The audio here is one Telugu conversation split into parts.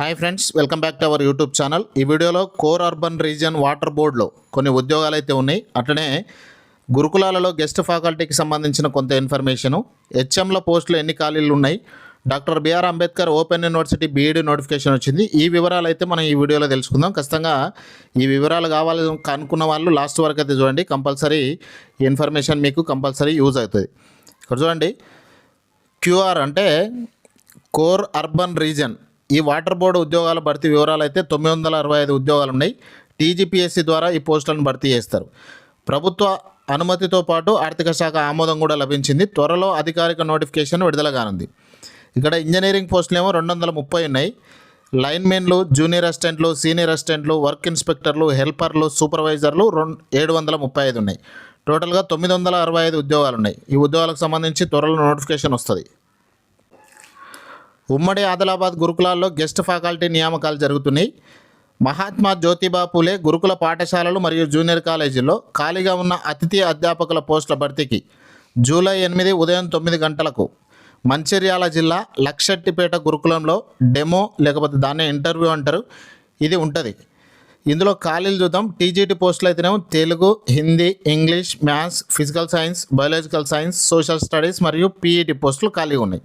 Hi friends, welcome back to our YouTube channel. ఈ వీడియోలో కోర్ అర్బన్ రీజియన్ వాటర్ బోర్డులో కొన్ని ఉద్యోగాలు అయితే ఉన్నాయి. అట్లనే గురుకులాలలో గెస్ట్ ఫ్యాకల్టీకి సంబంధించిన కొంత ఇన్ఫర్మేషను, హెచ్ఎంల పోస్టులు ఎన్ని ఖాళీలు ఉన్నాయి, doctor BR Ambedkar open university BEd notification వచ్చింది. ఈ వివరాలు అయితే మనం ఈ వీడియోలో తెలుసుకుందాం. ఖచ్చితంగా ఈ వివరాలు కావాలి అనుకున్న వాళ్ళు లాస్ట్ వరకు అయితే చూడండి. కంపల్సరీ ఈ ఇన్ఫర్మేషన్ మీకు కంపల్సరీ యూజ్ అవుతుంది. ఇక్కడ చూడండి, క్యూఆర్ అంటే కోర్ అర్బన్ రీజన్. ఈ వాటర్ బోర్డు ఉద్యోగాల భర్తీ వివరాలు అయితే 965 ఉద్యోగాలు ఉన్నాయి. టీజీపీఎస్సీ ద్వారా ఈ పోస్టులను భర్తీ చేస్తారు. ప్రభుత్వ అనుమతితో పాటు ఆర్థిక శాఖ ఆమోదం కూడా లభించింది. త్వరలో అధికారిక నోటిఫికేషన్ విడుదల కానుంది. ఇక్కడ ఇంజనీరింగ్ పోస్టులు ఏమో 230 ఉన్నాయి. లైన్మెన్లు, జూనియర్ అసిస్టెంట్లు, సీనియర్ అసిస్టెంట్లు, వర్క్ ఇన్స్పెక్టర్లు, హెల్పర్లు, సూపర్వైజర్లు 735 ఉన్నాయి. టోటల్గా 965 ఉద్యోగాలు ఉన్నాయి. ఈ ఉద్యోగాలకు సంబంధించి త్వరలో నోటిఫికేషన్ వస్తుంది. ఉమ్మడి ఆదిలాబాద్ గురుకులాల్లో గెస్ట్ ఫ్యాకల్టీ నియామకాలు జరుగుతున్నాయి. మహాత్మా జ్యోతిబా పూలే గురుకుల పాఠశాలలు మరియు జూనియర్ కాలేజీల్లో ఖాళీగా ఉన్న అతిథి అధ్యాపకుల పోస్టుల భర్తీకి జూలై 8 ఉదయం 9 గంటలకు మంచిర్యాల జిల్లా లక్షెట్టిపేట గురుకులంలో డెమో లేకపోతే దాన్నే ఇంటర్వ్యూ అంటారు, ఇది ఉంటుంది. ఇందులో ఖాళీలు చూద్దాం. టీజీటీ పోస్టులు అయితేనేమో Telugu, Hindi, English, maths, physical science, biological science, social studies మరియు పీఈటీ పోస్టులు ఖాళీగా ఉన్నాయి.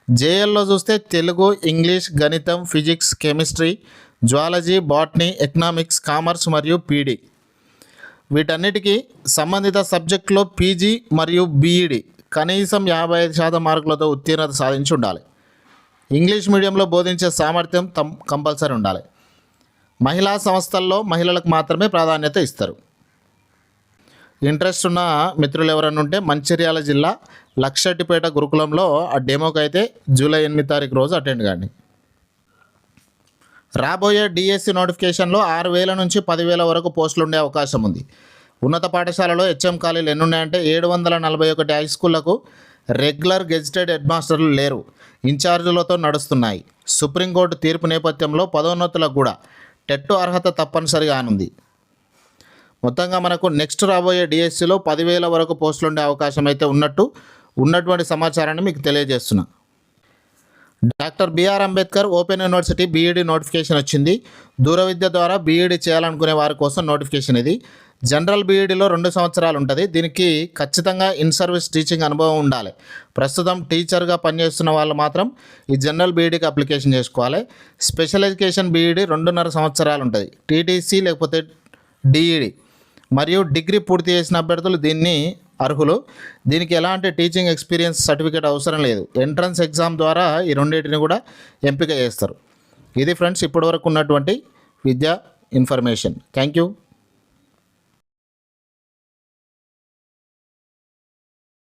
జేఎల్లో చూస్తే తెలుగు, ఇంగ్లీష్, గణితం, physics, chemistry, zoology, botany, economics, commerce మరియు పీడీ, వీటన్నిటికీ సంబంధిత సబ్జెక్టులో పీజీ మరియు బీఈడి కనీసం 55% మార్కులతో ఉత్తీర్ణత సాధించి ఉండాలి. ఇంగ్లీష్ మీడియంలో బోధించే సామర్థ్యం కంపల్సరీ ఉండాలి. మహిళా సంస్థల్లో మహిళలకు మాత్రమే ప్రాధాన్యత ఇస్తారు. ఇంట్రెస్ట్ ఉన్న మిత్రులు ఎవరైనా ఉంటే మంచిర్యాల జిల్లా లక్షెట్టిపేట గురుకులంలో ఆ డెమోకి అయితే జూలై 8 రోజు అటెండ్ కాండి. రాబోయే డిఎస్సి నోటిఫికేషన్లో 6,000 నుంచి 10,000 వరకు పోస్టులు ఉండే అవకాశం ఉంది. ఉన్నత పాఠశాలలో హెచ్ఎం ఖాళీలు ఎన్ని ఉన్నాయంటే 741 హై స్కూళ్లకు రెగ్యులర్ గెజిటెడ్ హెడ్ మాస్టర్లు లేరు, ఇన్ఛార్జీలతో నడుస్తున్నాయి. సుప్రీంకోర్టు తీర్పు నేపథ్యంలో పదోన్నతులకు కూడా టెట్ అర్హత తప్పనిసరిగా అనుంది. మొత్తంగా మనకు నెక్స్ట్ రాబోయే డిఎస్సిలో 10,000 వరకు పోస్టులు ఉండే అవకాశం అయితే ఉన్నటువంటి సమాచారాన్ని మీకు తెలియజేస్తున్నా. Doctor BR Ambedkar open university BEd notification వచ్చింది. దూర విద్య ద్వారా బీఈడి చేయాలనుకునే వారి కోసం నోటిఫికేషన్ ఇది. జనరల్ బీఈడిలో 2 సంవత్సరాలు ఉంటుంది. దీనికి ఖచ్చితంగా ఇన్ సర్వీస్ టీచింగ్ అనుభవం ఉండాలి. ప్రస్తుతం టీచర్గా పనిచేస్తున్న వాళ్ళు మాత్రం ఈ జనరల్ బీఈడికి అప్లికేషన్ చేసుకోవాలి. స్పెషల్ ఎడ్యుకేషన్ బీఈడి 2.5 సంవత్సరాలు ఉంటుంది. టీటీసీ లేకపోతే డిఈడి మరియు డిగ్రీ పూర్తి చేసిన అభ్యర్థులు దీన్ని అర్హులు. దీనికి ఎలాంటి టీచింగ్ ఎక్స్పీరియన్స్ సర్టిఫికేట్ అవసరం లేదు. ఎంట్రన్స్ ఎగ్జామ్ ద్వారా ఈ రెండింటిని కూడా ఎంపిక చేస్తారు. ఇది ఫ్రెండ్స్ ఇప్పటివరకు ఉన్నటువంటి విద్యా ఇన్ఫర్మేషన్. Thank you.